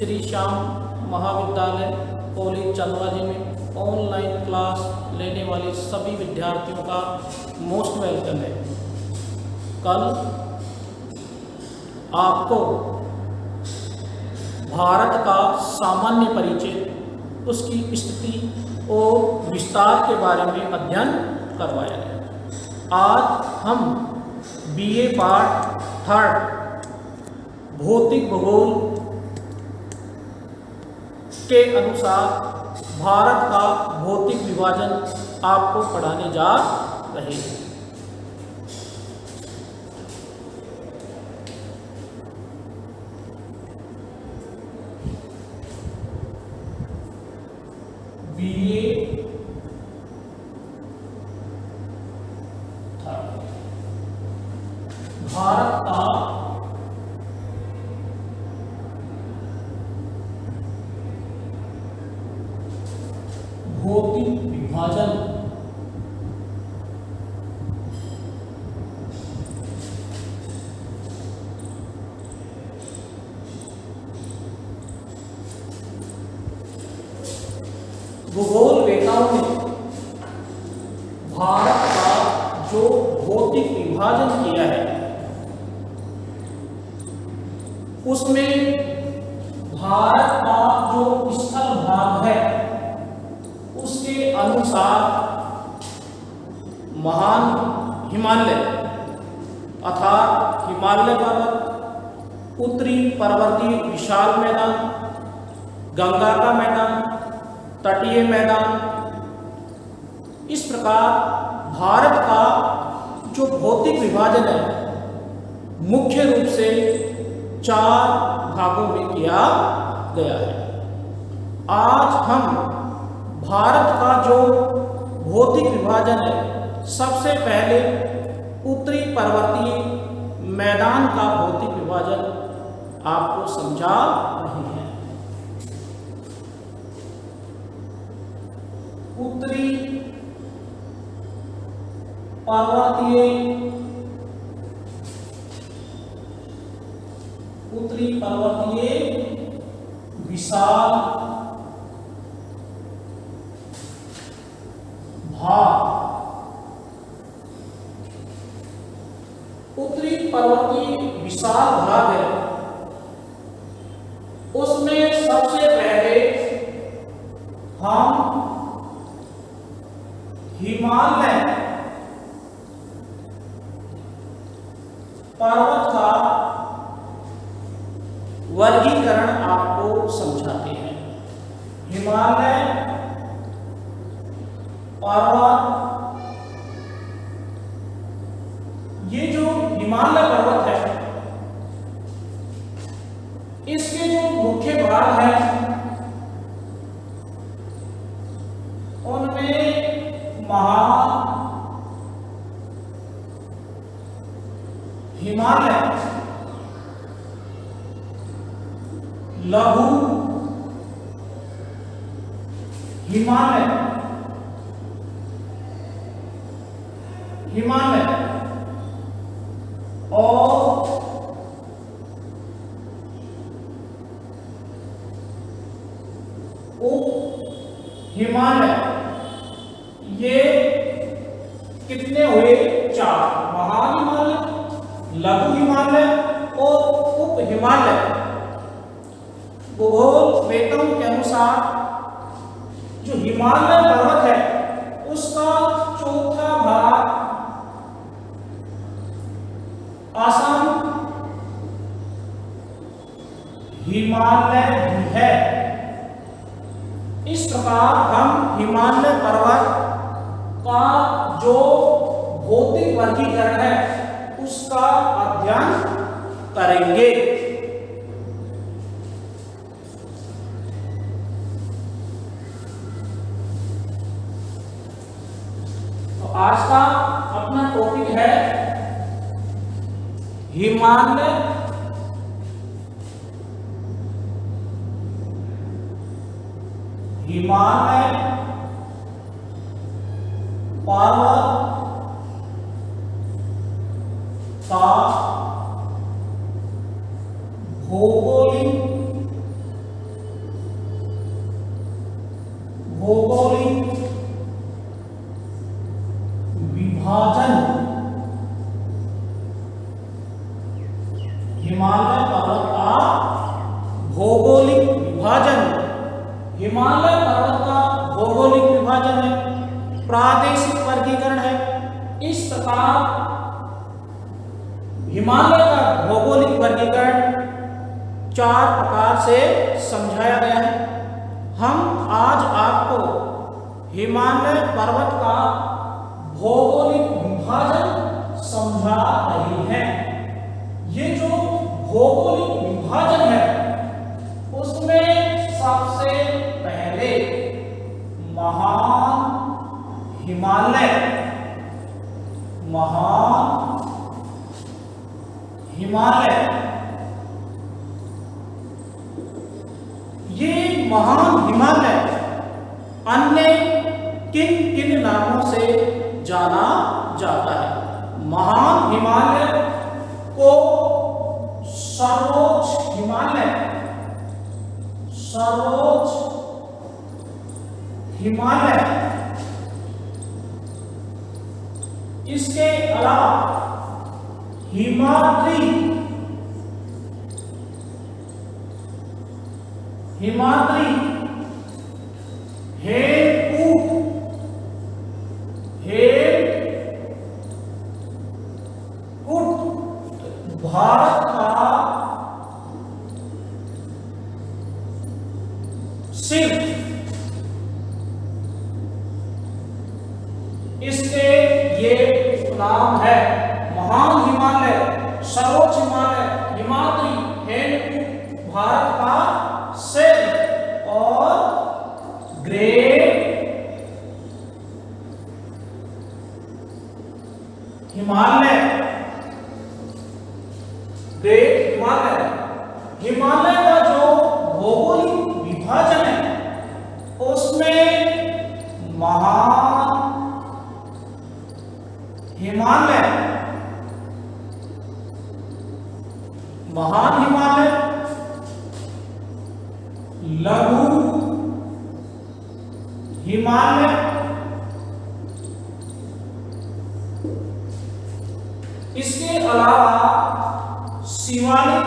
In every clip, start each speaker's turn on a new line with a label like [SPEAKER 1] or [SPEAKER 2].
[SPEAKER 1] श्री श्याम महाविद्यालय कॉलेज चंदवाजी में online class लेने वाले सभी विद्यार्थियों का मोस्ट वेलकम है। कल आपको भारत का सामान्य परिचय, उसकी स्थिति और विस्तार के बारे में अध्ययन करवाया गया। आज हम बीए पार्ट 3 भौतिक भूगोल के अनुसार भारत का भौतिक विभाजन आपको पढ़ाने जा रहे हैं। बीए भारत का भौतिक विभाजन भूगोलवेताओं ने भारत का जो भौतिक विभाजन किया है उसमें भारत का जो स्थल भाग है उसके अनुसार महान हिमालय अर्थात हिमालय पर्वत, उत्तरी पर्वतीय विशाल मैदान, गंगा का मैदान, तटीय मैदान, इस प्रकार भारत का जो भौतिक विभाजन है मुख्य रूप से 4 भागों में किया गया है। आज हम भारत का जो भौतिक विभाजन है सबसे पहले उत्तरी पर्वतीय मैदान का भौतिक विभाजन आपको समझा रहे हैं। उत्तरी पर्वतीय विशाल भाग, उत्तरी पर्वतीय विशाल भाग है उसमें सबसे पहले हम हिमालय पर्वत का वर्गीकरण आपको समझाते हैं। हिमालय पर्वत, ये जो हिमालय पर्वत है इसके जो मुख्य भाग है उनमें महान हिमालय, लघु हिमालय, और उप हिमालय, ये कितने हुए? 4। महान हिमालय, लघु हिमालय और उप हिमालय। भूगोलवेताओं के अनुसार जो हिमालय पर्वत है उसका चौथा भाग असम हिमालय भी है। इस प्रकार हम हिमालय पर्वत का जो भौतिक वर्गीकरण है उसका अध्ययन करेंगे। तो आज का अपना टॉपिक है हिमालय पर्वत का भौगोलिक हिमालय पर्वत का भौगोलिक विभाजन है, प्रादेशिक वर्गीकरण है। इस प्रकार हिमालय का भौगोलिक वर्गीकरण 4 प्रकार से समझाया गया है। हम आज आपको हिमालय पर्वत का भौगोलिक विभाजन समझा रहे हैं। ये जो भौगोलिक विभाजन है उसमें सबसे पहले महान हिमालय ये महान हिमालय अन्य किन किन नामों से जाना जाता है? महान हिमालय को सर्वोच्च हिमालय, इसके अलावा हिमाद्री, हेमकूट भारत का सिर, इसके ये नाम है। महान हिमालय, सर्वोच्च हिमालय, हिमाद्री, हेमकूट भारत का सिर और ग्रेट हिमालय। हिमालय का जो भौगोलिक विभाजन है उसमें महान हिमालय, लघु हिमालय, इसके अलावा शिवालिक,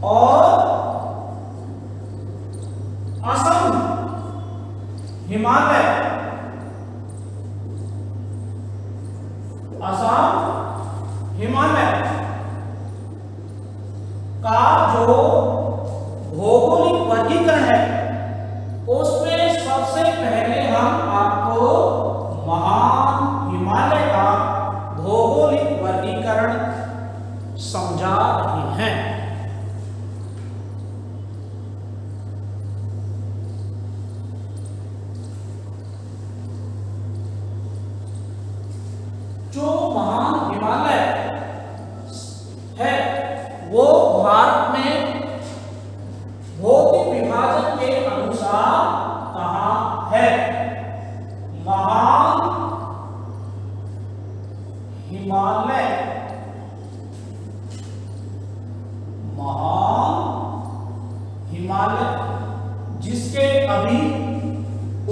[SPEAKER 1] और असम हिमालय, का जो भौगोलिक वर्गीकरण है उसमें सबसे पहले हम आपको महान हिमालय का भौगोलिक वर्गीकरण समझा रहे हैं। जो महान हिमालय है वो भारत में भौतिक विभाजन के अनुसार कहाँ है? महान हिमालय जिसके अभी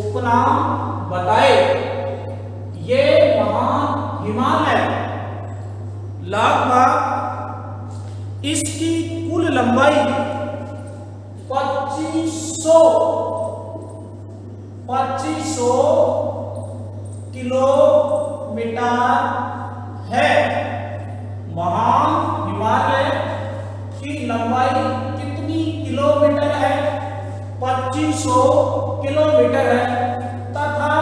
[SPEAKER 1] उपनाम बताए, ये महान हिमालय लगभग इसकी कुल लंबाई 2500 किलोमीटर है। महान हिमालय की लंबाई कितनी किलोमीटर है? 2500 किलोमीटर है, तथा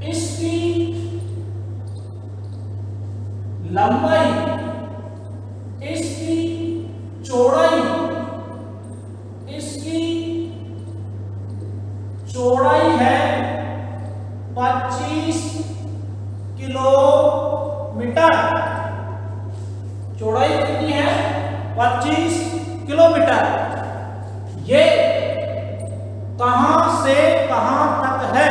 [SPEAKER 1] इसकी लंबाई, इसकी चौड़ाई है 25 किलोमीटर। चौड़ाई कितनी है? 25 किलोमीटर। ये कहां से कहां तक है?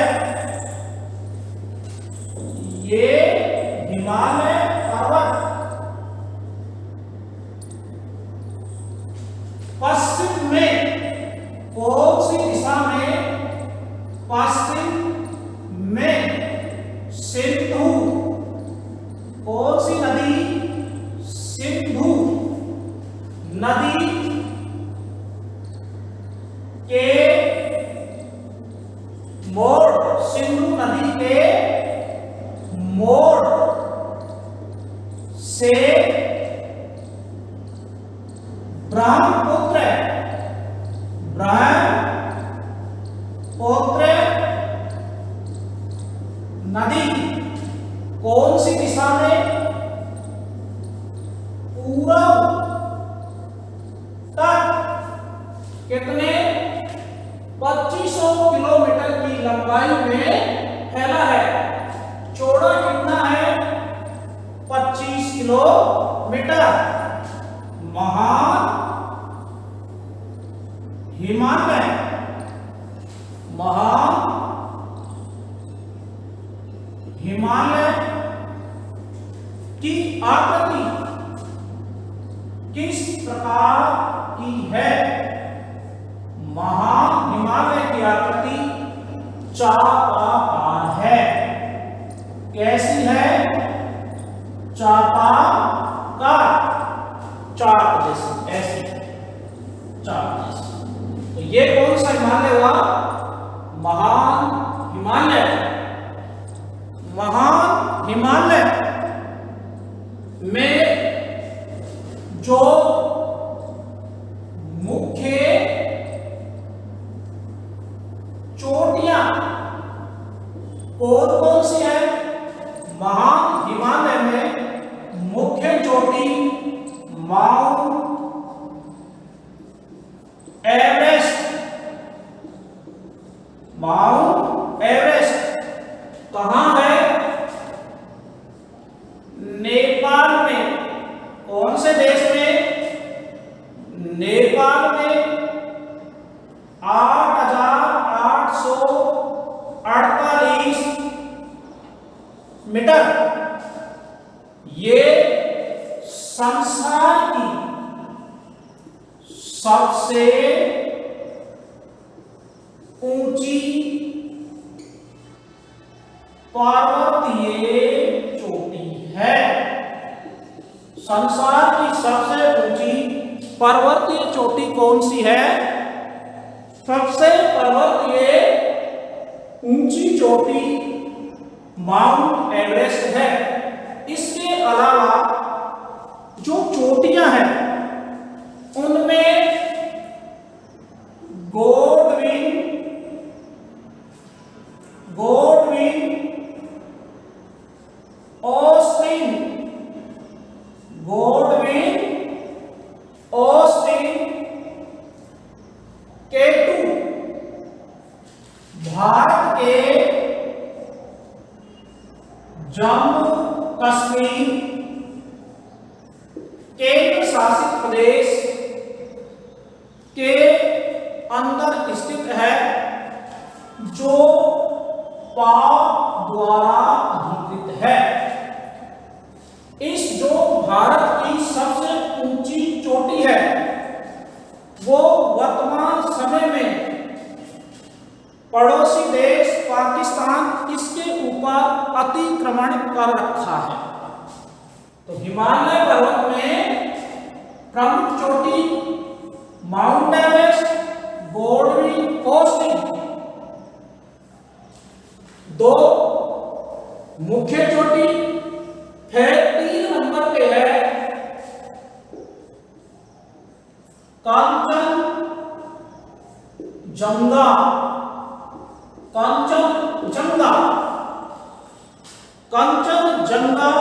[SPEAKER 1] ये हिमालय पर्वत पश्चिम में, कौन सी दिशा में? पश्चिम में सिंधु, कौन सी नदी? नदी के मोड़, सिंधु नदी के मोड़ से ब्रह्मपुत्र नदी कौन सी दिशा में? पूरब तक कितने 2500 किलोमीटर की लंबाई में फैला है। चौड़ा कितना है? 25 किलोमीटर। महान हिमालय, महान हिमालय की आकृति किस प्रकार की है? महान हिमालय की आकृति चापाकार है। कैसी है? चापाकार, चाप जैसी, ऐसी चाप जैसी। तो ये कौन सा हिमालय हुआ? महान हिमालय। महान हिमालय में जो मुख्य चोटियां कौन कौन सी है? महान हिमालय में मुख्य चोटी माउंट एवरेस्ट। माउंट एवरेस्ट कहां है? नेपाल में। कौन से देश में? नेपाल में। 8,848 मीटर। ये संसार की सबसे ऊंची पर्वतीय चोटी है। संसार की सबसे ऊंची पर्वतीय चोटी कौन सी है? सबसे पर्वतीय ऊंची चोटी माउंट एवरेस्ट है। इसके अलावा जो चोटियां हैं उनमें गोडविन, ऑस्टिन, केटू भारत के जम्मू कश्मीर केंद्र शासित प्रदेश के अंदर स्थित है, जो पाक द्वारा अधिकृत है। इस जो भारत की सबसे ऊंची चोटी है वो वर्तमान समय में पड़ोसी देश पाकिस्तान इसके ऊपर अतिक्रमण कर रखा है। तो हिमालय पर्वत में प्रमुख चोटी माउंट एवरेस्ट, गोल्डविन, ऑस्टिन। दो मुख्य चोटी। फिर 3 नंबर पे है कंचनजंगा। कंचनजंगा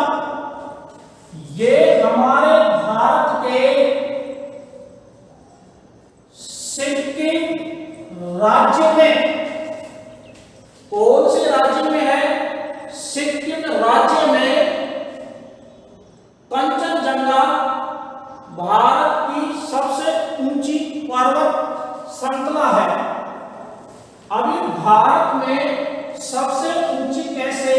[SPEAKER 1] ये हमारे भारत के सिक्किम राज्य में, कौन से राज्य में है? सिक्किम राज्य में कंचनजंगा भारत की सबसे ऊंची पर्वत श्रृंखला है। अभी भारत में सबसे ऊंची कैसे?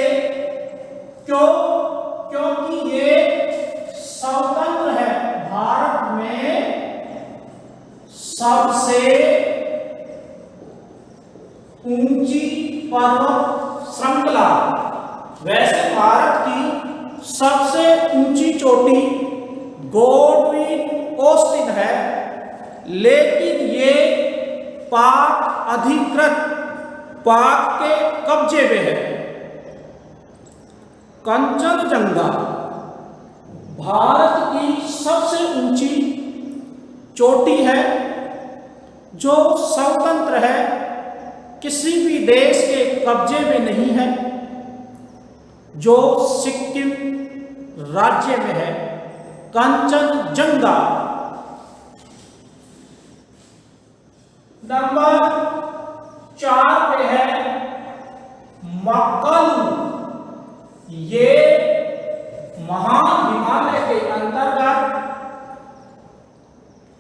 [SPEAKER 1] क्योंकि ये स्वतंत्र है। भारत में सबसे ऊंची पर्वत श्रृंखला। वैसे भारत की सबसे ऊंची चोटी गोल्डविन ऑस्टिन है, लेकिन ये पाक अधिकृत, पाक के कब्जे में है। कंचनजंगा भारत की सबसे ऊंची चोटी है जो स्वतंत्र है, किसी भी देश के कब्जे में नहीं है, जो सिक्किम राज्य में है। कंचनजंगा। नंबर 4 पे है मक्कलू। ये महान हिमालय के अंतर्गत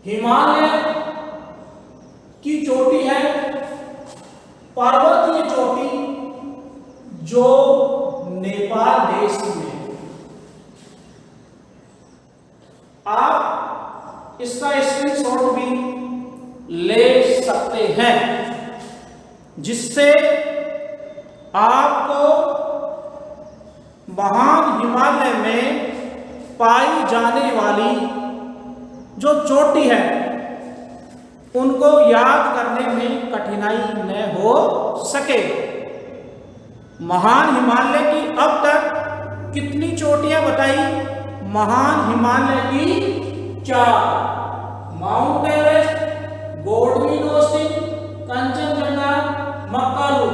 [SPEAKER 1] हिमालय की चोटी है, पर्वतीय चोटी जो नेपाल देश में। आप इसका स्क्रीनशॉट भी ले सकते हैं, जिससे आपको महान हिमालय में पाई जाने वाली जो चोटी है उनको याद करने में कठिनाई न हो सके। महान हिमालय की अब तक कितनी चोटियां बताई? महान हिमालय की 4। Mount Everest, Godwin Austen, Kanchenjunga, Makalu.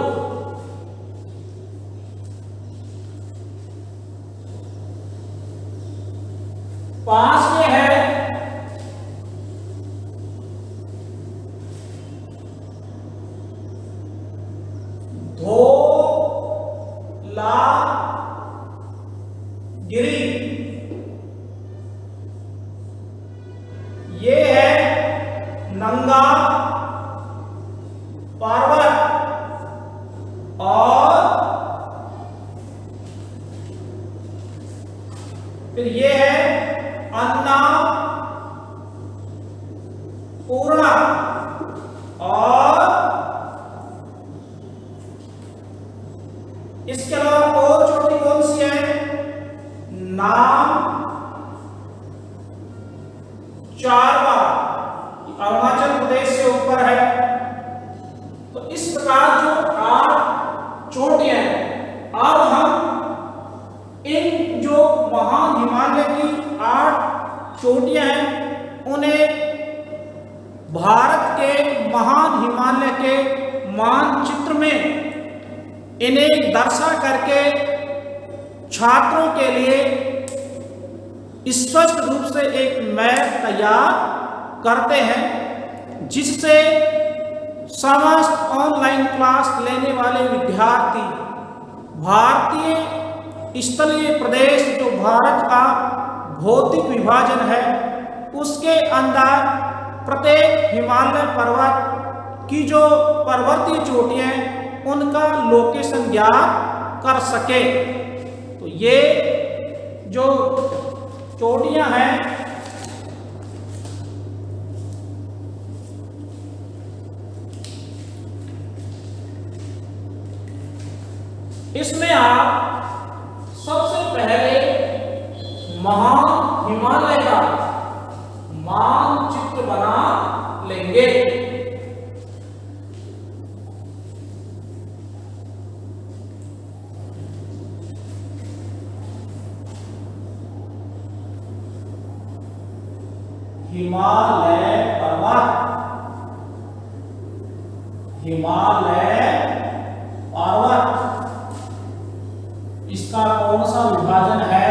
[SPEAKER 1] पांच में है गिरी। ये है नंगा पर्वत और फिर ये है अन्नपूर्णा और इसके अलावा और चोटी कौन सी है? नाम 4 बार अरुणाचल प्रदेश से ऊपर है। तो इस प्रकार जो 8 चोटियां हैं, अब हम इन जो महान हिमालय की 8 चोटियां हैं उन्हें भारत के महान हिमालय के मानचित्र में इन्हें दर्शा करके छात्रों के लिए स्पष्ट रूप से एक मैप तैयार करते हैं, जिससे समस्त ऑनलाइन क्लास लेने वाले विद्यार्थी भारतीय स्थलीय प्रदेश जो भारत का भौतिक विभाजन है उसके अंदर प्रत्येक हिमालय पर्वत की जो पर्वतीय चोटियां हैं उनका लोकेशन ज्ञात कर सके। तो ये जो चोटियां हैं इसमें आप सबसे पहले महान हिमालय का मानचित्र बना लेंगे। हिमालय पर्वत, हिमालय पर्वत, इसका कौन सा विभाजन है?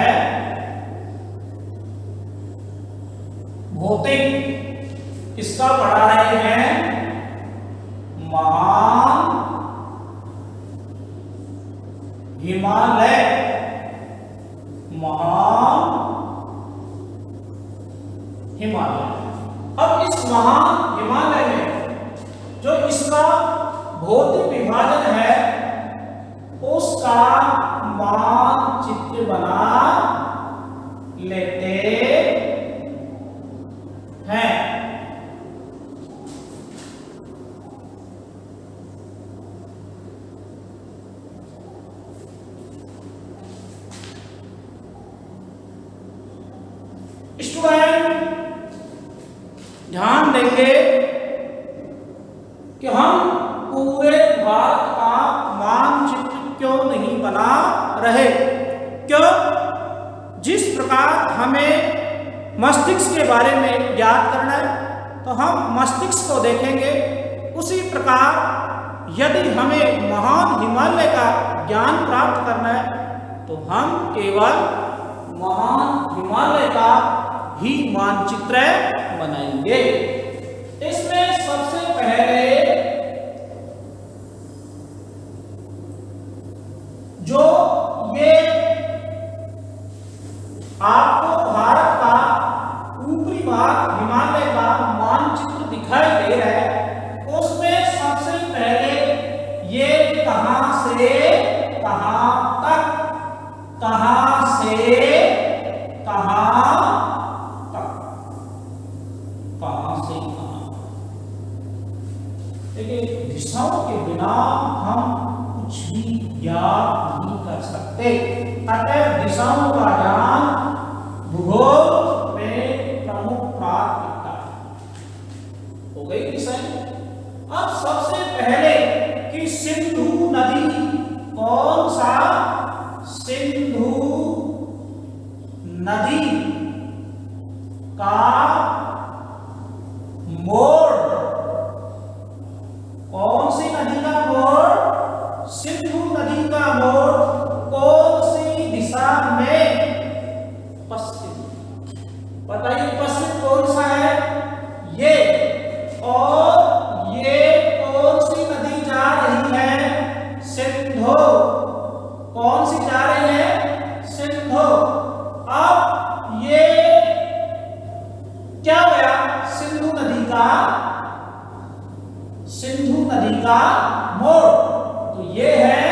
[SPEAKER 1] भौतिक। इसका पढ़ा रहे हैं महान हिमालय, महान हिमालय। अब इस महान हिमालय में जो इसका भौतिक विभाजन है उसका मानचित्र बना लेते हैं। स्टूडेंट ध्यान देंगे कि हम पूरे भारत का मानचित्र क्यों नहीं बना रहे। क्यों? जिस प्रकार हमें मस्तिष्क के बारे में ज्ञात करना है तो हम मस्तिष्क को देखेंगे, उसी प्रकार यदि हमें महान हिमालय का ज्ञान प्राप्त करना है तो हम केवल महान हिमालय का ही मानचित्र बनाएंगे। इसमें सबसे पहले जो ये आपको भारत का ऊपरी भाग हिमालय का मानचित्र दिखाई दे रहा है, उसमें सबसे पहले ये कहां से कहां तक, कहां से कहां तक, कहां से कहां। देखिए, दिशाओं के बिना हम कुछ भी ज्ञात नहीं कर सकते। अतः दिशाओं का ज्ञान भूगोल में प्रमुख प्राथमिकता है। हो गई दिशाएं। अब सबसे पहले कि सिंधु नदी कौन सा, सिंधु नदी का मोड़, कौन सी नदी का मोड़, सिंधु नदी का मोड़ कौन सी दिशा में, पश्चिम। बताइए पश्चिम कौन सा है, ये, और ये कौन सी नदी जा रही है, सिंधु। कौन सी जा रही है, सिंधु। अब ये क्या होया, सिंधु नदी का, सिंधु नदी का मोड़। तो ये है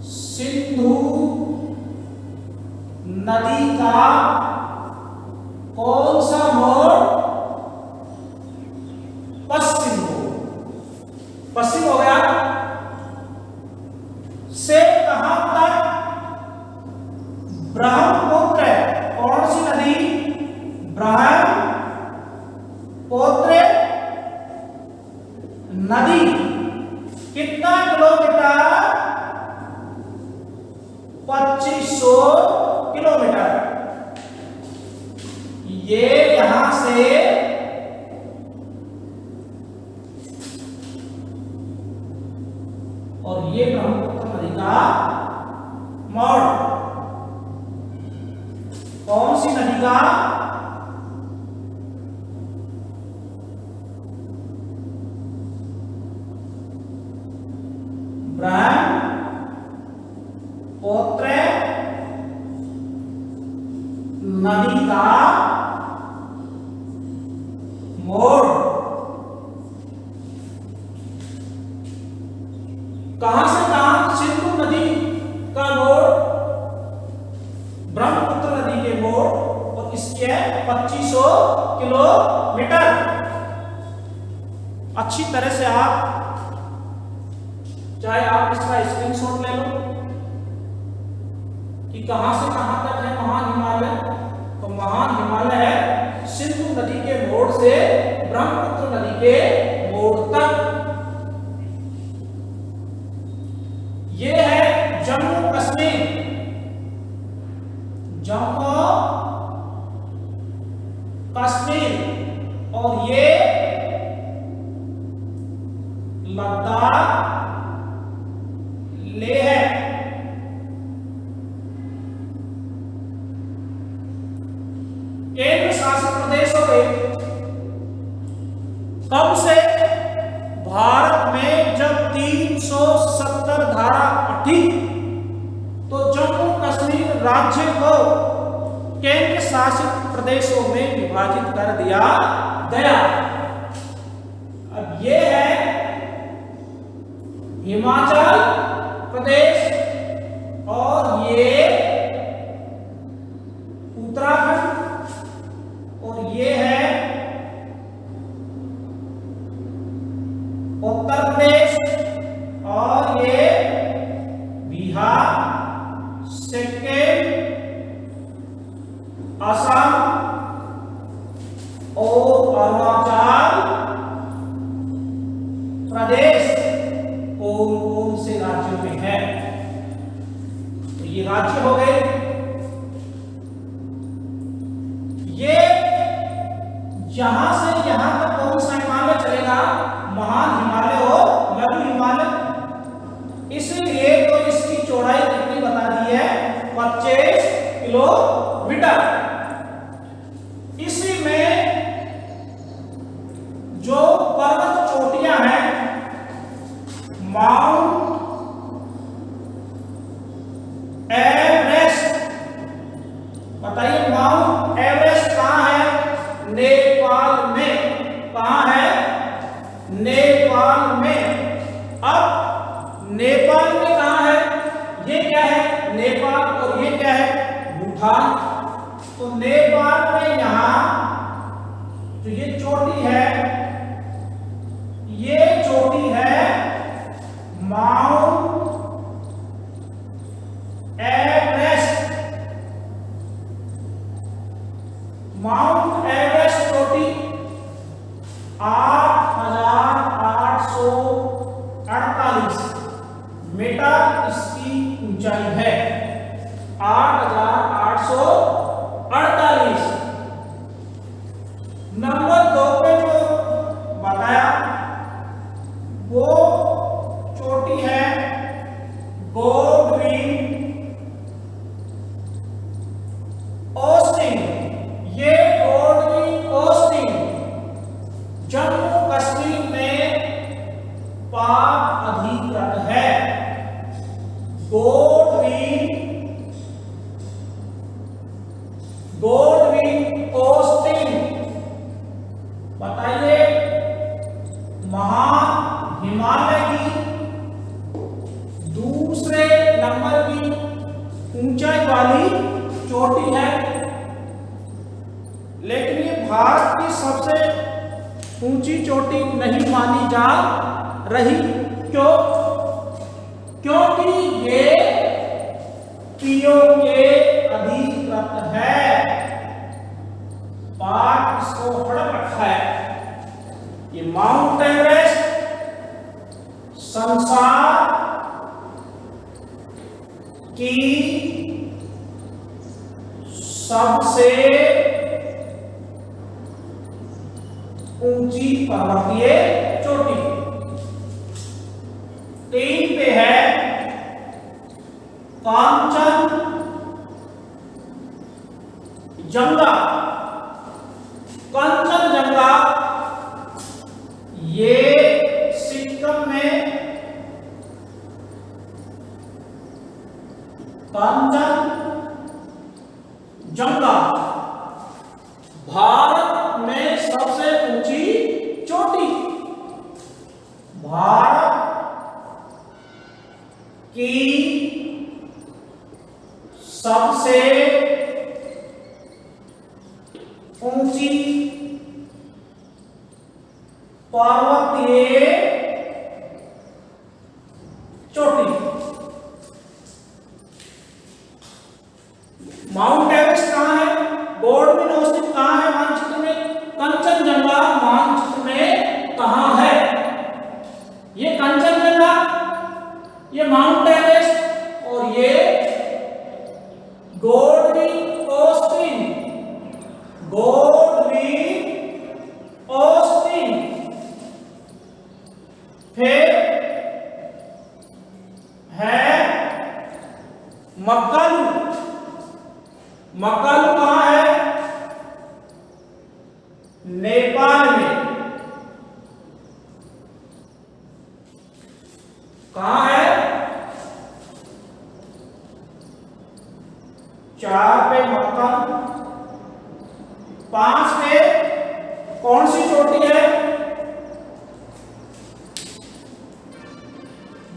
[SPEAKER 1] सिंधु नदी का कौन सा मोड़, पश्चिम मोड़। पश्चिम हो गया। से कहां तक, ब्रह्मपुत्र। कौन सी नदी, ब्रह्मपुत्र नदी। कितना किलोमीटर, 2500 किलोमीटर। ये यहां से और ये ब्रह्मपुत्र नदी का मोड़। कौन सी नदी का, ब्रह्मपुत्र नदी का मोड़। कहां से कहां, सिंधु नदी का मोड़, ब्रह्मपुत्र नदी के मोड़, और इसके 2500 किलोमीटर। अच्छी तरह से आप, चाहे आप इसका स्क्रीनशॉट ले लो कि कहां से कहां तक है महान हिमालय। तो महान हिमालय है सिंधु नदी के मोड़ से ब्रह्मपुत्र नदी के मोड़ तक। ये है जम्मू कश्मीर, जम्मू कश्मीर, और ये लद्दाख, लेह है। केंद्र शासित प्रदेश हो गए। कब से, भारत में जब 370 धारा हटी तो जम्मू कश्मीर राज्य को केंद्र शासित प्रदेशों में विभाजित कर दिया गया। अब ये है हिमाचल प्रदेश और ये उत्तराखंड, और ये है उत्तर प्रदेश, और ये बिहार, सिक्किम, असम, और अरुणाचल प्रदेश कौन कौन से राज्यों में है? तो ये राज्य हो गए। ये यहां से यहां तक कौन सा हिमालय चलेगा? महान हिमालय और लघु हिमालय। इसलिए तो इसकी चौड़ाई कितनी बता दी है? 25 किलोमीटर। इसी में जो पर्वत चोटियां हैं, माउंट एवरेस्ट, बताइए माउंट एवरेस्ट कहां है? नेपाल में। कहां है? नेपाल में। अब नेपाल में कहां है? ये क्या है? नेपाल। और ये क्या है? भूटान। तो नेपाल में यहां जो ये चोटी है, ये चोटी है माउंट एवरेस्ट। माउंट एवरेस्ट चोटी 8,848 मीटर इसकी ऊंचाई है। 8,848। नंबर 2 पे जो बताया वो चोटी है गोल्डविन ऑस्टिन। ये गोल्डविन ऑस्टिन जम्मू कश्मीर में पाक अधिकृत है। Gold Wing Austin. बताइए महान हिमालय की दूसरे नंबर की ऊंचाई वाली चोटी है, लेकिन ये भारत की सबसे ऊंची चोटी नहीं मानी जा रही। क्यों? क्योंकि ये पीओके के अधिकृत है। पाक इसको हड़प रखा है। ये माउंट एवरेस्ट संसार की सबसे ऊंची पर्वतीय चोटी। 3 पे है कांचनजंगा। कांचनजंगा ये सिक्किम में, कांचनजंगा भारत में सबसे ऊंची चोटी। भारत की सबसे ऊंची पर्वतीय चोटी। माउंट एवरेस्ट कहां है? गोल्डविन ऑस्टिन कहां है मानचित्र में? कंचनजंगा मानचित्र में कहां है? ये कंचनजंगा, ये माउंट एवरेस्ट और ये गोल्डविन ऑस्टिन। Gold Wing Austin. फिर है मक्कालू। मक्कालू कहां है? नेपाल में। कहां है? 4 पे मक्कालू। 5 पे कौन सी चोटी है?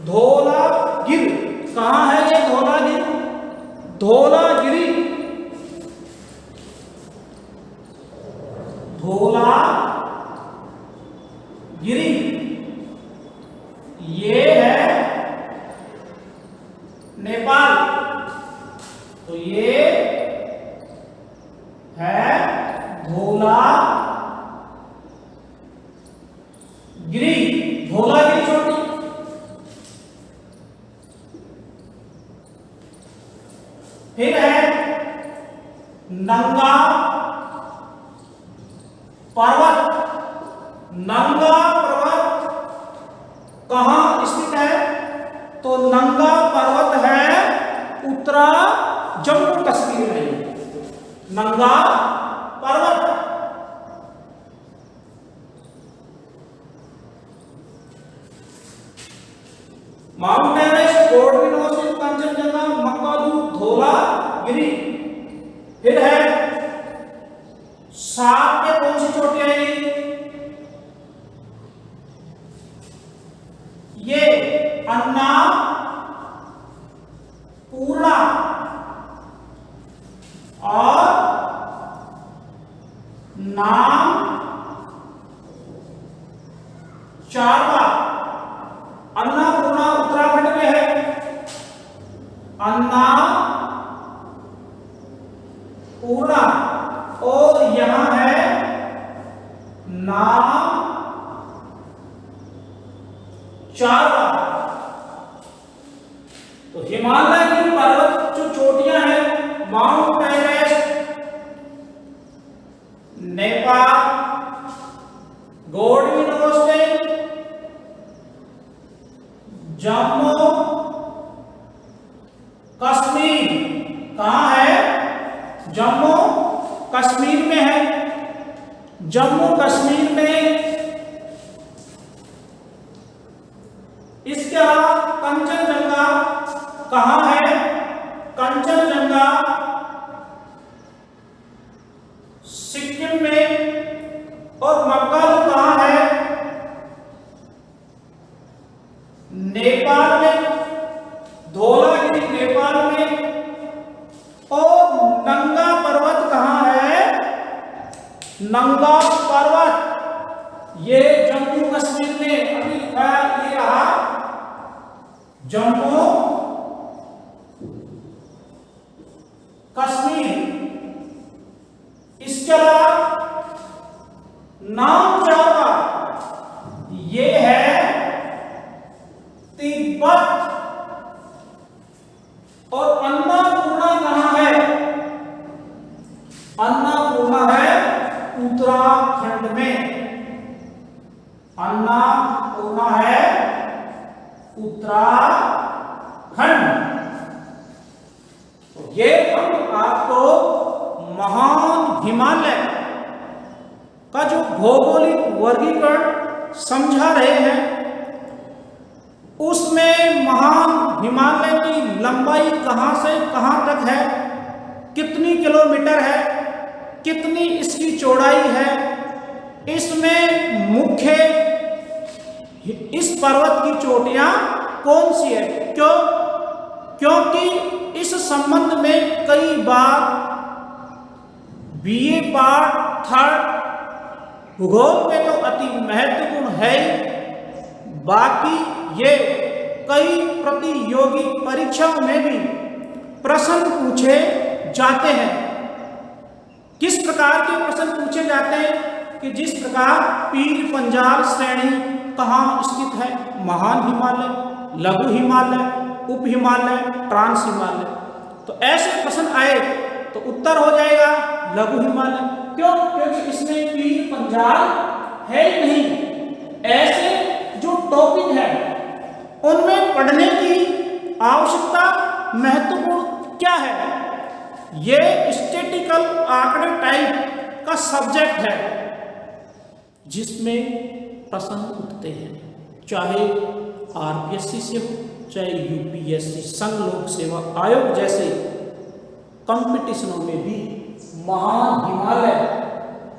[SPEAKER 1] धौलागिरी। कहां है ये धौलागिरी? धौलागिरी। धौलागिरी ये है नेपाल। तो ये है धौलागिरी। फिर है नंगा पर्वत। नंगा पर्वत कहाँ स्थित है? तो नंगा पर्वत है उत्तरा जम्मू कश्मीर में। Nanga Parbat. Mount Everest, Godwin Austen, Kanchenjunga, Makalu, Dhaulagiri. फिर है सात में कौन सी चोटी आएगी? ये अन्ना पूर्णा और नाम चारवा। अन्नापूर्णा उत्तराखंड में है। अन्नापूर्णा और यहां है नाम चारवा। तो हिमालय की पर्वत जो चोटियां हैं, mount Everest Nepal, golden ocean Jammu Kashmir. कहां है? जम्मू कश्मीर में है। जम्मू कश्मीर में। इसके अलावा कंचनजंगा कहां है? कंचनजंगा सिक्किम में। और मक्कालू कहां है? नेपाल में। धौलागिरी नेपाल में। और नंगा पर्वत कहां है? नंगा पर्वत ये जम्मू कश्मीर में। अभी ये रहा जम्मू कश्मीर। इसके अलावा नाम चारवा ये है तिब्बत। और अन्नापूर्णा कहां है? अन्नापूर्णा है उत्तराखंड में। अन्नापूर्णा है उत्तराखंड। तो ये हम आपको महान हिमालय का जो भौगोलिक वर्गीकरण समझा रहे हैं, उसमें महान हिमालय की लंबाई कहां से कहां तक है, कितनी किलोमीटर है, कितनी इसकी चौड़ाई है, इसमें मुख्य इस पर्वत की चोटियां कौन सी है। क्योंकि इस संबंध में कई बार बीए पार्ट 3 भूगोल में तो अति महत्वपूर्ण है। बाकी ये कई प्रतियोगी परीक्षाओं में भी प्रश्न पूछे जाते हैं। किस प्रकार के प्रश्न पूछे जाते हैं कि जिस प्रकार पीर पंजाल श्रेणी कहाँ स्थित है? महान हिमालय, लघु हिमालय, उप हिमालय, ट्रांस हिमालय। तो ऐसे प्रश्न आए तो उत्तर हो जाएगा लघु हिमालय। क्यों? क्योंकि इसमें पीर पंजाल है ही नहीं। ऐसे जो टॉपिक है उनमें पढ़ने की आवश्यकता महत्वपूर्ण क्या है? ये स्टैटिकल आंकड़े टाइप का सब्जेक्ट है जिसमें प्रश्न उठते हैं, चाहे आरपीएससी से हो, चाहे यूपीएससी, संघ लोक सेवा आयोग जैसे कंपटीशनों में भी महान हिमालय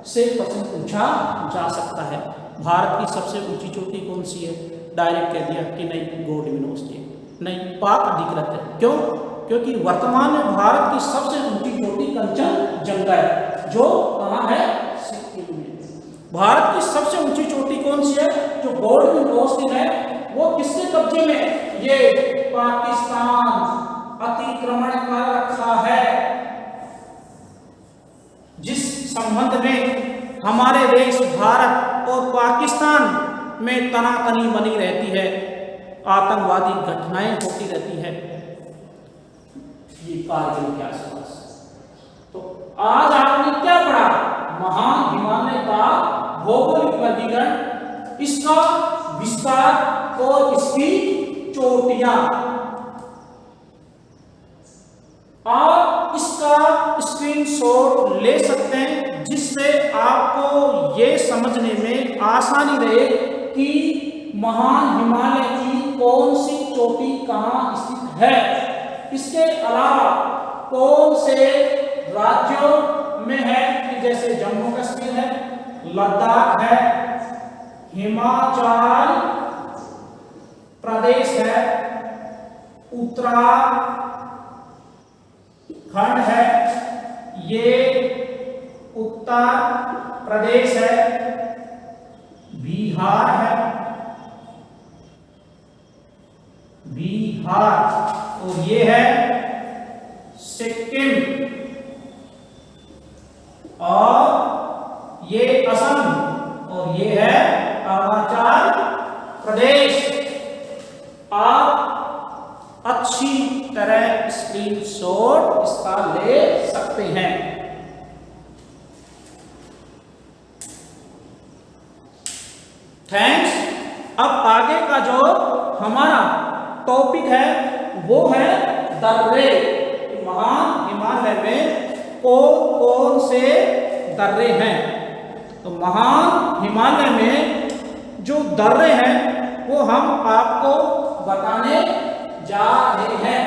[SPEAKER 1] से प्रश्न पूछा जा सकता है। भारत की सबसे ऊंची चोटी कौन सी है? डायरेक्ट कह दिया कि नहीं, गोल्डन ओशन नहीं, पाक अधिकृत है। क्यों? क्योंकि वर्तमान में भारत की सबसे ऊंची चोटी कंचनजंगा है, जो कहाँ है? सिक्किम में। भारत की सबसे ऊंची चोटी कौन सी है? जो गोल्डन ओशन है, वो किसके कब्जे में? ये पाकिस्तान अतिक्रमण कर रखा है। जिस संबंध में हमारे देश भारत और पाकिस्तान में तनातनी बनी रहती है, आतंकवादी घटनाएं होती रहती है, ये कारगिल के आसपास। तो आज आपने क्या पढ़ा? महान हिमालय का भौगोलिक वर्गीकरण, इसका विस्तार और इसकी चोटियां। आप इसका स्क्रीनशॉट ले सकते हैं जिससे आपको ये समझने में आसानी रहे कि महान हिमालय की कौन सी चोटी कहां स्थित है। इसके अलावा कौन से राज्यों में है कि जैसे जम्मू कश्मीर है, लद्दाख है, हिमाचल प्रदेश है, उत्तराखंड है, ये उत्तर प्रदेश है, बिहार है, बिहार, और ये है सिक्किम, और ये असम, और ये है अरुणाचल प्रदेश। आप अच्छी तरह स्क्रीनशॉट इसका ले सकते हैं। थैंक्स। अब आगे का जो हमारा टॉपिक है वो है दर्रे। महान हिमालय में कौन कौन से दर्रे हैं? तो महान हिमालय में जो दर्रे हैं वो हम आपको बताने जा रहे हैं।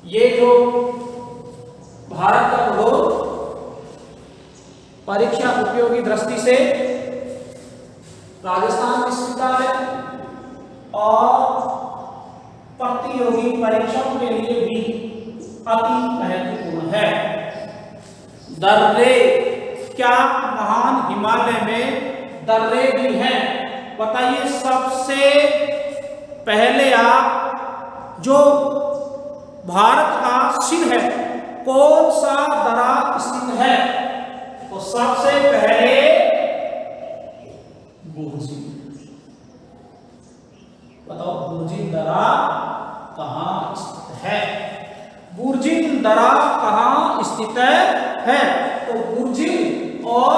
[SPEAKER 1] ये जो भारत का भूगोल परीक्षा उपयोगी दृष्टि से राजस्थान विश्वविद्यालय और प्रतियोगी परीक्षाओं के लिए भी अति महत्वपूर्ण है। दर्रे, क्या महान हिमालय में दर्रे भी हैं? बताइए। सबसे पहले आप जो भारत का सिर है कौन सा दर्रा स्थित है? तो सबसे पहले बुर्जिन। बताओ बुर्जिन दर्रा कहां स्थित है? बुर्जिन दर्रा कहां स्थित है? तो बुर्जिन और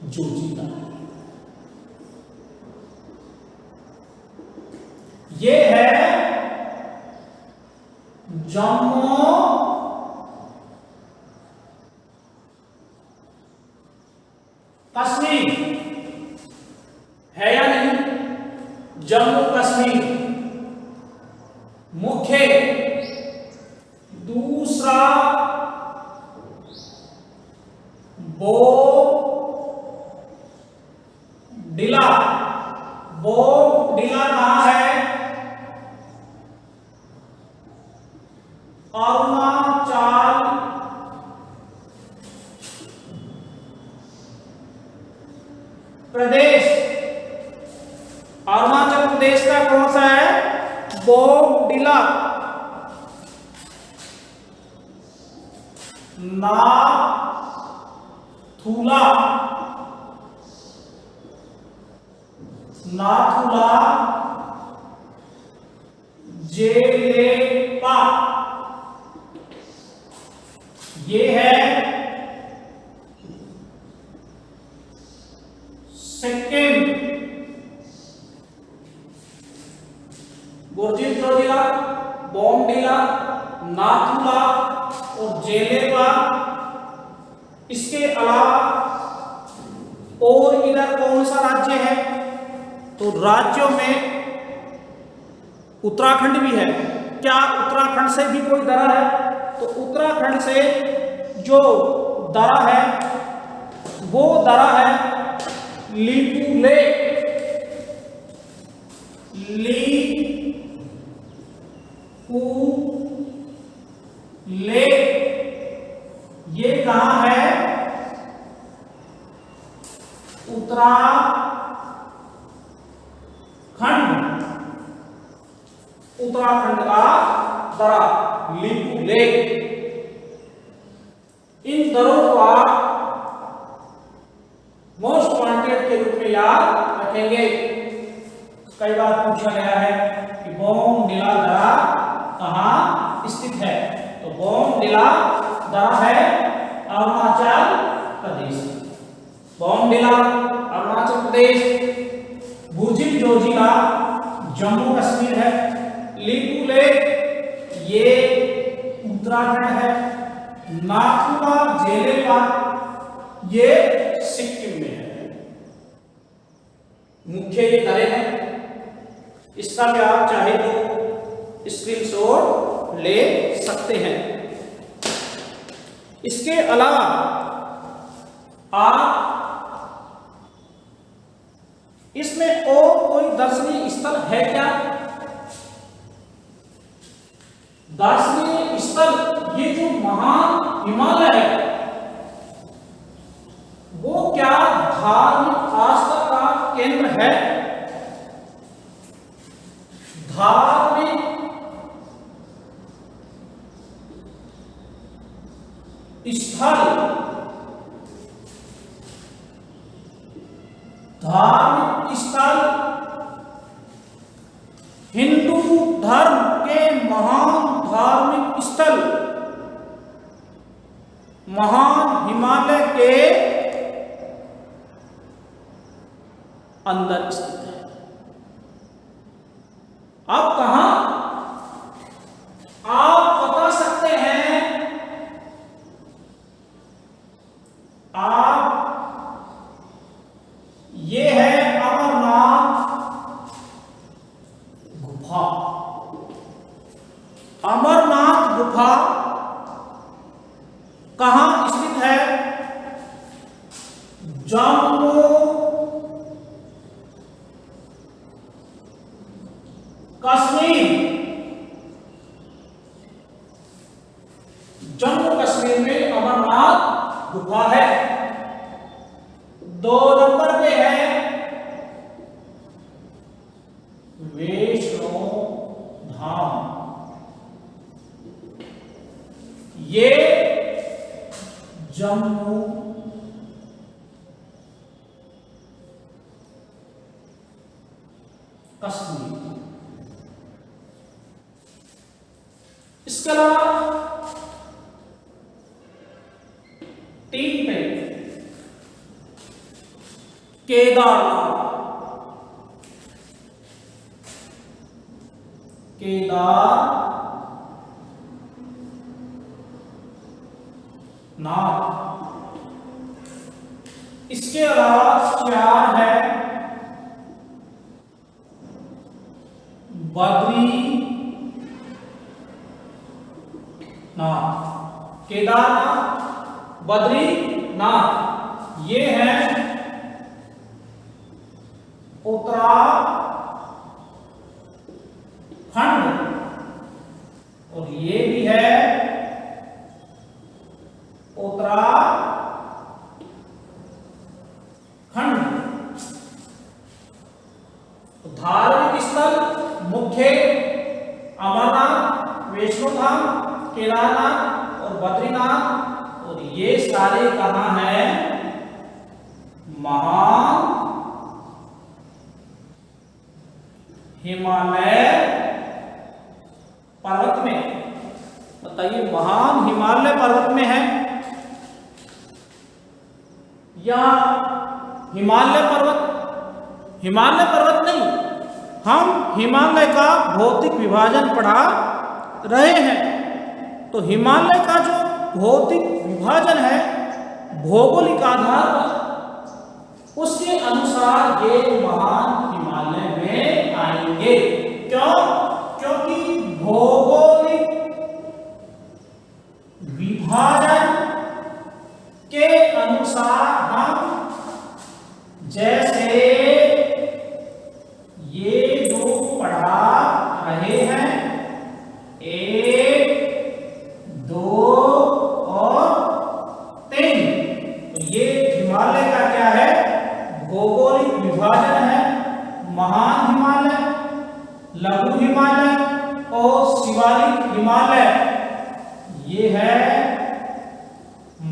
[SPEAKER 1] जोजिला, ये है जम्मू कश्मीर, है या नहीं? जम्मू कश्मीर मुख्य। दूसरा बोगडिला। बोगडिला कहां है? अरुणाचल प्रदेश। अरुणाचल प्रदेश का कौन सा है? बोगडिला। नाथुला, नाथुला जेलेपा, ये है सिक्किम। बुर्जिन जोजिला, बोगडिला, नाथुला और जेलेपा। इसके अलावा और इधर कौन सा राज्य है? तो राज्यों में उत्तराखंड भी है। क्या उत्तराखंड से भी कोई दर्रा है? तो उत्तराखंड से जो दर्रा है वो दर्रा है लीपू लेक। लीपू लेक कहाँ है? उत्तराखंड का दर्रा लिपू लेक। इन दरों को आप मोस्ट वांटेड के रूप में याद रखेंगे। कई बार पूछा गया है कि बोमडिला दर्रा कहाँ स्थित है? तो बोमडिला दर्रा है अरुणाचल प्रदेश। बोमडिला अरुणाचल प्रदेश। भुजिल जोजिला जम्मू कश्मीर है। लिपू लेक ये उत्तराखंड है। नाथुला जेलेपा ये सिक्किम में है। मुख्य ये दरें हैं। इसका भी आप चाहे तो स्क्रीनशॉट ले सकते हैं। इसके अलावा आप इसमें और कोई दर्शनीय स्थल है क्या? दर्शनीय स्थल ये जो महान हिमालय है वो क्या धार्मिक आस्था का केंद्र है? धार्मिक स्थल, धार्मिक स्थल हिंदू धर्म के महान धार्मिक स्थल महान हिमालय के अंदर स्थित है। अब कहां आप बता सकते हैं? आप ये है अमरनाथ गुफा। अमरनाथ गुफा कहां स्थित है? जम्मू कश्मीर। जम्मू कश्मीर में अमरनाथ गुफा है। 2 नंबर पे है वैष्णो धाम। ये जम्मू कश्मीर। इसके अलावा 3 पे केदारनाथ। इसके अलावा 4 है बद्रीनाथ। केदारनाथ, बद्रीनाथ ये है उत्तराखंड और ये भी है उत्तराखंड। धार्मिक स्थल मुख्य अमरनाथ, वैष्णो धाम, केदारनाथ और बद्रीनाथ। और ये सारे कहां हैं? महान हिमालय पर्वत में। बताइए महान हिमालय पर्वत में है या हिमालय पर्वत? हिमालय पर्वत नहीं, हम हिमालय का भौतिक विभाजन पढ़ा रहे हैं। तो हिमालय का जो भौतिक विभाजन है भौगोलिक आधार पर, उसके अनुसार ये महान हिमालय में आएंगे। क्यों? क्योंकि भौगोलिक विभाजन के अनुसार हम जैसे ये जो पढ़ा रहे हैं 1, 2 और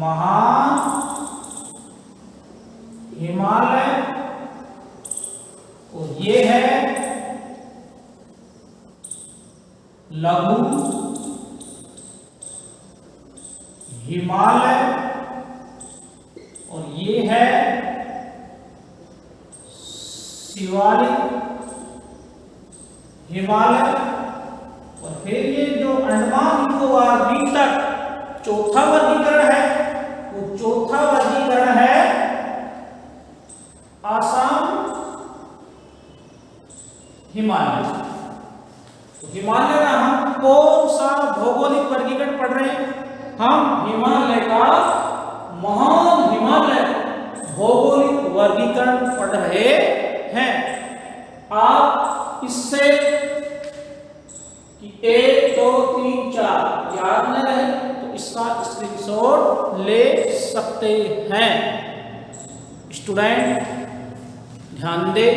[SPEAKER 1] महान हिमालय, और ये है लघु हिमालय, और ये है शिवालिक हिमालय। और फिर ये जो अंडमान निकोबार द्वीप तक चौथा वर्गीकरण है, वो चौथा वर्गीकरण है आसाम हिमालय। तो हिमालय का हम कौन सा भौगोलिक वर्गीकरण पढ़ रहे हैं? हम हिमालय का महान हिमालय भौगोलिक वर्गीकरण पढ़ रहे हैं। आप इससे कि 1 2 3 4 याद न रहे तो इसका स्क्रीनशॉट ले सकते हैं। स्टूडेंट ध्यान दे,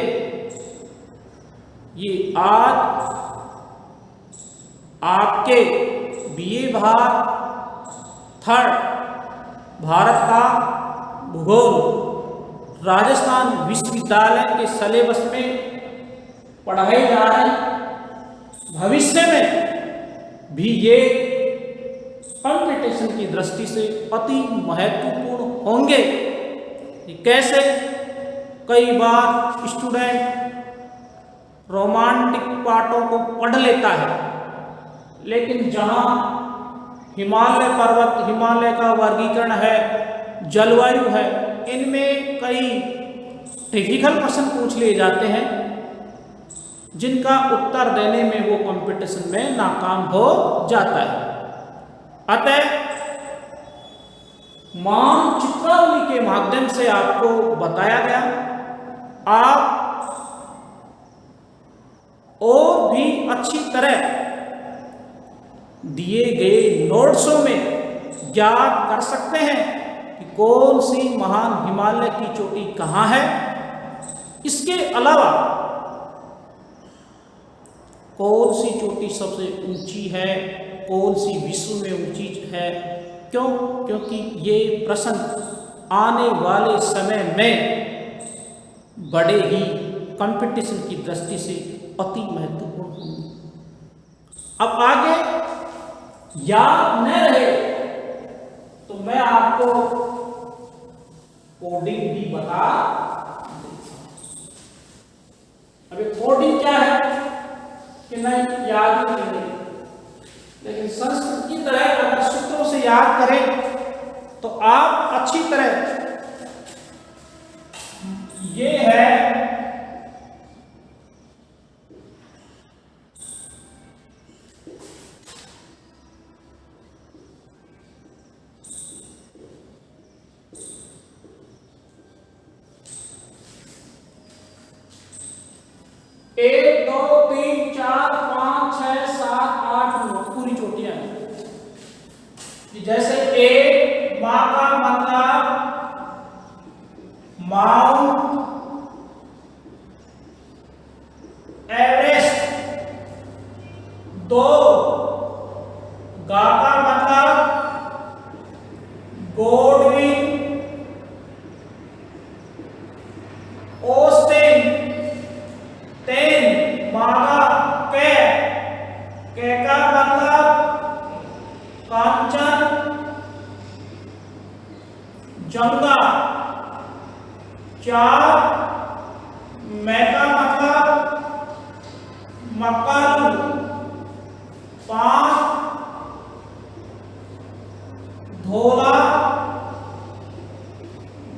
[SPEAKER 1] ये आज आपके बीए भाग 3rd भारत का भूगोल राजस्थान विश्वविद्यालय के सिलेबस में पढ़ाए जा रहे हैं। भविष्य में भी ये कंपटीशन की दृष्टि से अति महत्वपूर्ण होंगे। कैसे? कई बार स्टूडेंट रोमांटिक पाठों को पढ़ लेता है, लेकिन जहां हिमालय पर्वत, हिमालय का वर्गीकरण है, जलवायु है, इनमें कई टिपिकल प्रश्न पूछ लिए जाते हैं जिनका उत्तर देने में वो कंपटीशन में नाकाम हो जाता है। अतः मानचित्रावली के माध्यम से आपको बताया गया, आप और भी अच्छी तरह दिए गए नोट्सों में याद कर सकते हैं कि कौन सी महान हिमालय की चोटी कहाँ है। इसके अलावा कौन सी चोटी सबसे ऊंची है, कौन सी विश्व में ऊंची है, क्यों? क्योंकि ये प्रश्न आने वाले समय में बड़े ही कंपटीशन की दृष्टि से अति महत्वपूर्ण होंगे। अब आगे याद न रहे तो मैं आपको कोडिंग भी बता देता हूं। अभी कोडिंग क्या है कि नहीं याद ही नहीं, लेकिन संस्कृत की तरह अगर सूत्रों से याद करें तो आप अच्छी तरह, ये है एक, दो, तीन, चार, 5, 6, 7, 8, 9 पूरी चोटियां हैं। जैसे एक माँ का मतलब माउंट एवरेस्ट, 2 गा का मतलब गोडविन ओस्टिन, 3 मागा के का मतलब कांचन जंगा, 4 मैं का मतलब मक्कालू, 5 धोला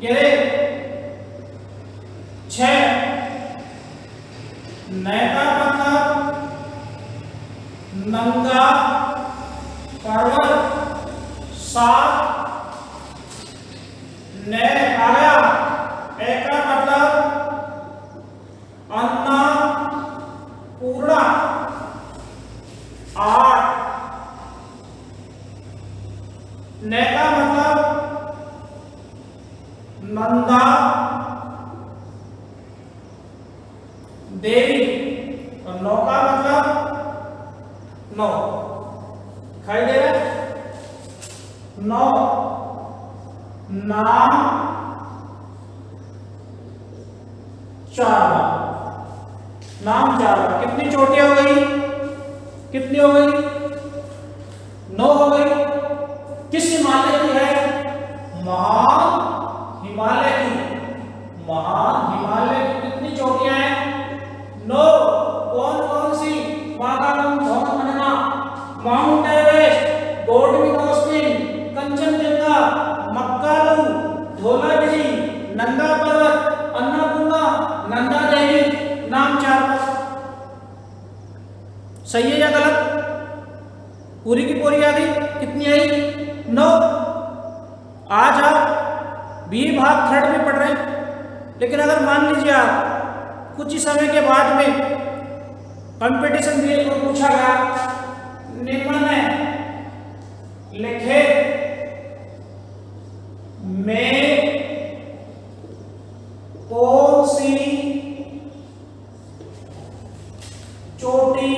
[SPEAKER 1] गिरे, 6 नैका मतलब नंगा पर्वत, 7 ने आया एका मतलब अन्ना पूर्णा, 8 नैका मतलब नंदा देवी, और 9 का मतलब 9 दिखाई दे रहा है। 9 नाम चारवा। नाम चारवा। कितनी चोटियां हो गई? कितनी हो गई? 9 हो गई। किस हिमालय की है? महान हिमालय की। महान हिमालय की कितनी चोटियां हैं? 9। कौन कौन सी? Mount mount Everest, Godwin Austen, Kanchenjunga, Makalu, Dhaulagiri, Nanda Parbat, Annapurna, Nanda Devi, नाम चारवा। सही है या गलत? पूरी की पूरी आ गई। कितनी आई? 9। आज आप बीए भाग 3rd में पढ़ रहे हैं, लेकिन अगर मान लीजिए आप कुछ ही समय के बाद में कंपटीशन बीए को पूछा गया, निम्न लिखित में कौन सी चोटी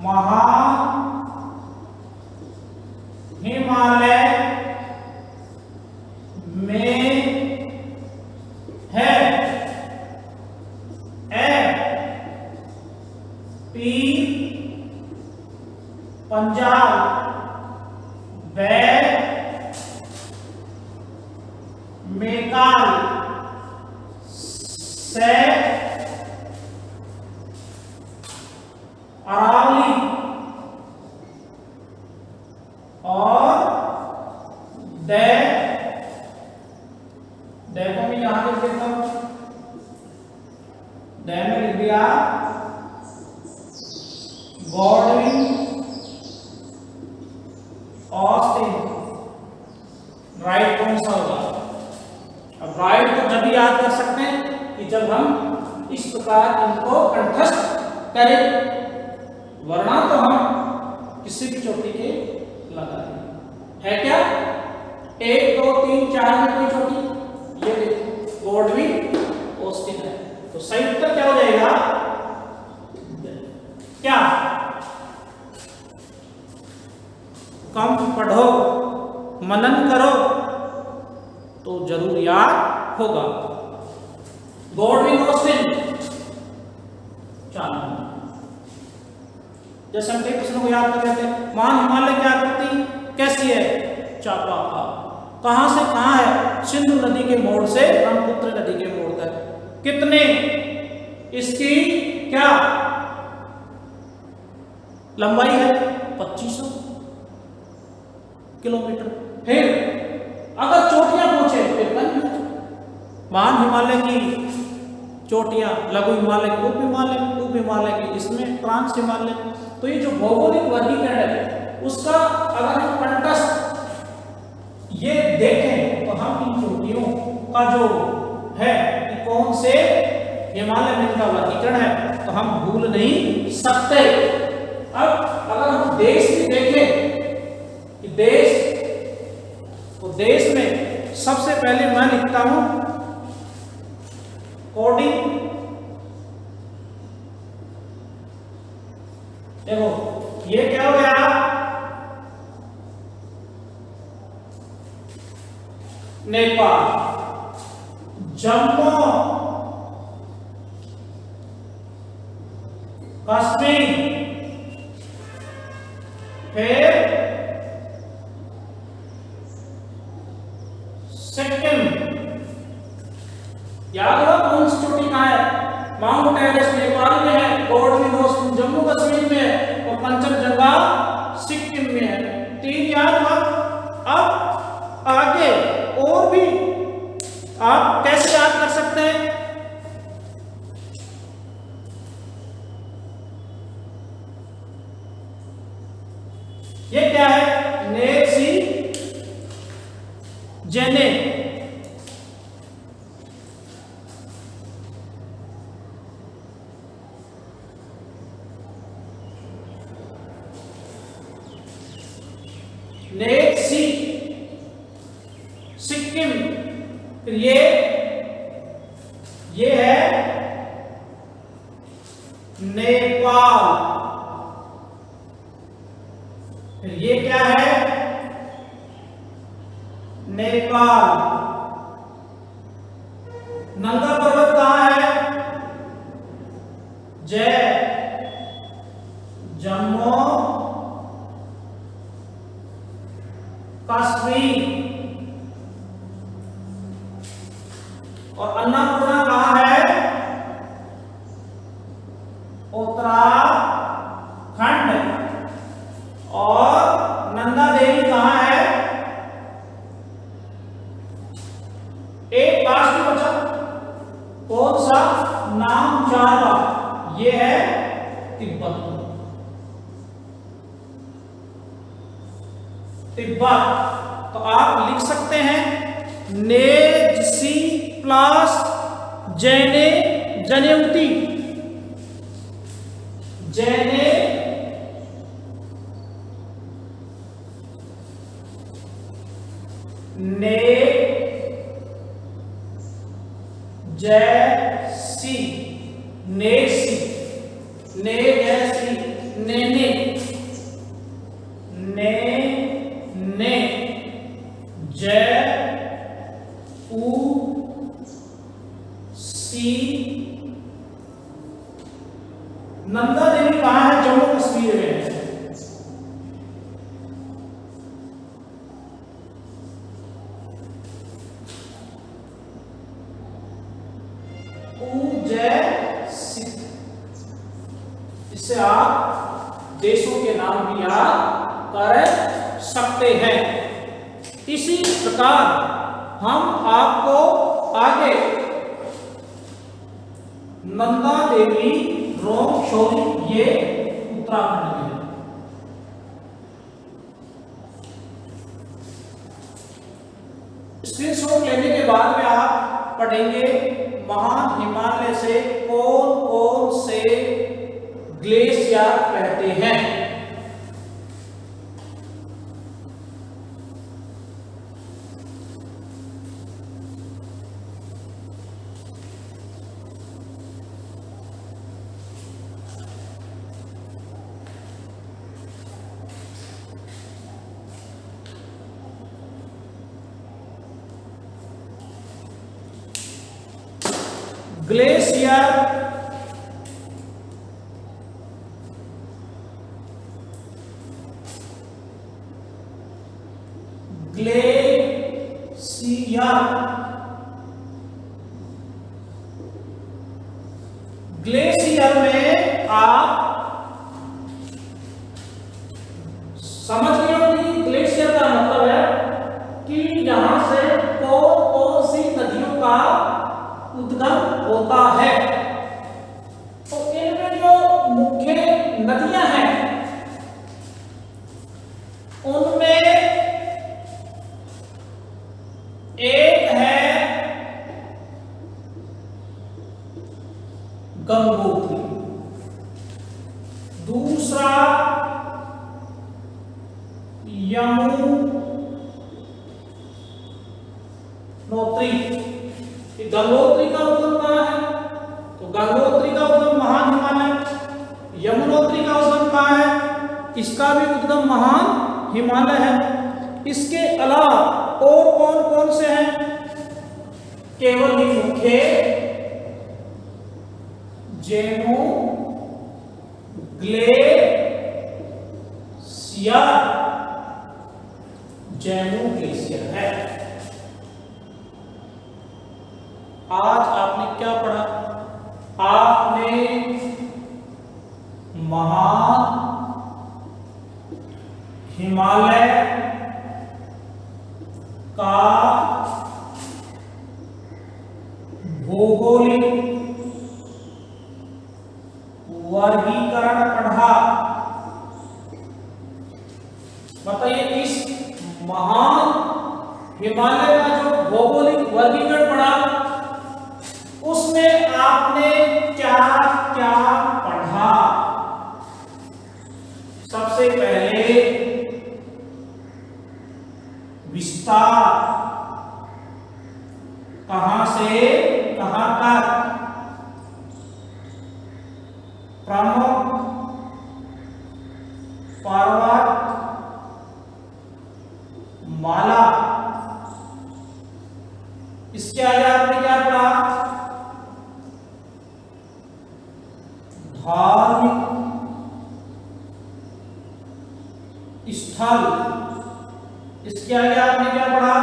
[SPEAKER 1] महान हिमालय में है? ए पी पंजाब, बै मेकाल, से अरावली और दे को मैं यहां लिख देता हूं। दे में लिख दिया गॉडविन ऑस्टिन। राइट कौन सा होगा? अब राइट तो जब याद कर सकते हैं कि जब हम इस प्रकार इनको कंठस्थ करें, वरना तो हम किसी भी चोटी के लगा दें। है क्या? 1 2 3 4 में कोई चोटी? ये देखो गॉडविन ऑस्टिन है। तो सही उत्तर क्या हो जाएगा? क्या? कम पढ़ो, मनन करो तो जरूर याद होगा। Godwin Austen. चलो जैसे हम कई प्रश्नों को याद कर लेते हैं। महान हिमालय की आकृति कैसी है? चापाकार। कहां से कहां है? सिंधु नदी के मोड़ से ब्रह्मपुत्र नदी के मोड़ तक। कितने इसकी क्या लंबाई है? 2500 किलोमीटर। फिर अगर चोटियां पूछे फिर महान हिमालय की चोटियां, लघु हिमालय की, उप हिमालय की, इसमें ट्रांस हिमालय। तो ये जो भौगोलिक वर्गीकरण है उसका अगर हम कंटस्ट ये देखें तो हम इन चोटियों का जो है कि कौन से हिमालय में इनका वर्गीकरण है तो हम भूल नहीं सकते। अब अगर हम देश भी देखें कि देश, तो देश में सबसे पहले मैं लिखता हूं कोडिंग। देखो ये क्या हो गया? नेपाल, जम्मू कश्मीर, फिर सिक्किम। याद हो कौन सी चोटी कहां है? माउंट एवरेस्ट नेपाल में है, गॉडविन ऑस्टिन जम्मू कश्मीर में है और कंचनजंगा सिक्किम में है। 3 याद हुआ। अब आगे और भी आप कैसे याद कर सकते हैं? ये क्या है? नेसी जेने। नेसी सिक्किम। फिर ये है नेपाल। फिर ये क्या है? नेपाल। नंगा पर्वत कहाँ है? जय जम्मू कश्मीर। और अन्नपूर्णा कहाँ है? उत्तराखंड। और नंदा देवी कहाँ है? एक लास्ट में बचा, कौन सा? नामचारा। ये है तिब्बत। तिब्बत। तो आप लिख सकते हैं नेजी प्लस जैने जनेउती। जैने ने जैसी नेसी ने जैसी ने जय उ सी। नंदा देवी कहाँ है? जम्मू कश्मीर में है। इससे आप देशों के नाम भी याद कर सकते हैं। इसी प्रकार हम आपको आगे नंदा देवी रोम शौरी, ये उत्तराखंड में है। स्क्रीनशॉट लेने के बाद में आप पढ़ेंगे महान हिमालय से कौन कौन से ग्लेशियर कहते हैं। ग्लेशियर ग्लेशियर में आप समझ गए हो कि ग्लेशियर का मतलब है कि यहां से कौन कौन सी नदियों का उद्गम होता है। तो इनमें जो मुख्य नदियां हैं उनमें एक है गंगोत्री, दूसरा यमुनोत्री। गंगोत्री का उद्गम कहाँ है? तो गंगोत्री का उद्गम महान हिमालय। यमुनोत्री का उद्गम कहाँ है? इसका भी उद्गम महान हिमालय है। इसके अलावा और कौन कौन से हैं? केवल ही मुख्य जेमू ग्लेशियर, जम्मू ग्लेशियर है। आज आपने क्या पढ़ा? आपने महान हिमालय का भौगोलिक वर्गीकरण पढ़ा। बताइए, इस महान हिमालय का जो भौगोलिक वर्गीकरण पढ़ा उसमें आपने क्या क्या पढ़ा? सबसे पहले विस्तार, कहां से कहां तक, प्रमुख पर्वत माला, इसके आगे आपने क्या पढ़ा? धार्मिक स्थल। इसके आगे आपने क्या पढ़ा?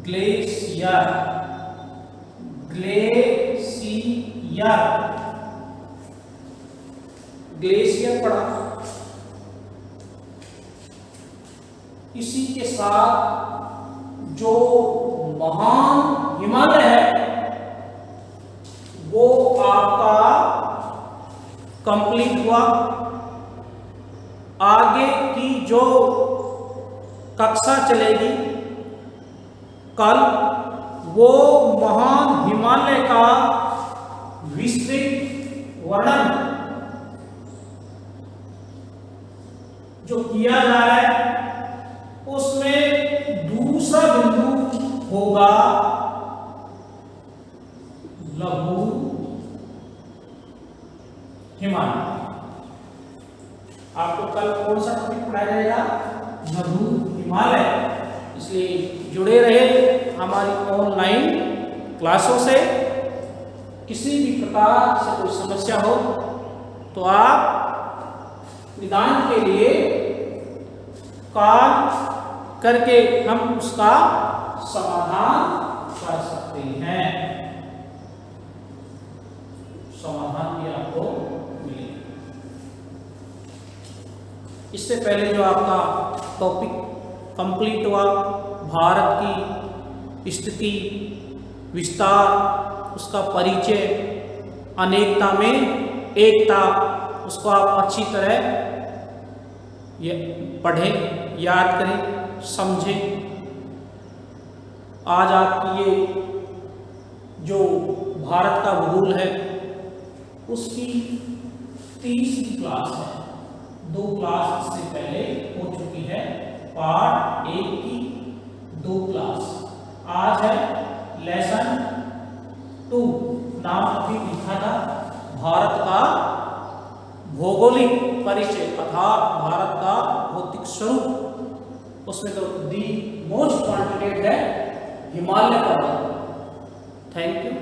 [SPEAKER 1] ग्लेशियर। ग्लेशियर, ग्लेशियर पढ़ा। इसी के साथ जो महान हिमालय है वो आपका कंप्लीट हुआ। आगे की जो कक्षा चलेगी कल, वो महान हिमालय का विस्तृत वर्णन जो किया जा रहा है उसमें दूसरा बिंदु होगा लघु हिमालय। आपको कल कौन सा टॉपिक पढ़ाया जाएगा? लघु हिमालय। इसलिए जुड़े रहे हमारी ऑनलाइन क्लासों से। किसी भी प्रकार से कोई समस्या हो तो आप निदान के लिए कॉल करके हम उसका समाधान कर सकते हैं। समाधान भी आपको मिलेगा। इससे पहले जो आपका टॉपिक कंप्लीट हुआ, भारत की स्थिति, विस्तार, उसका परिचय, अनेकता में एकता, उसको आप अच्छी तरह ये पढ़ें, याद करें, समझें। आज आपकी ये जो भारत का भूगोल है उसकी तीसरी क्लास है। 2 क्लास इससे पहले हो चुकी है। पार्ट 1 की 2 क्लास। आज है लेसन 2। नाम अभी लिखा था भारत का भौगोलिक परिचय अर्थात भारत का भौतिक स्वरूप। उसमें तो दी मोस्ट क्वांटिटेट है हिमालय पर्वत। Thank you.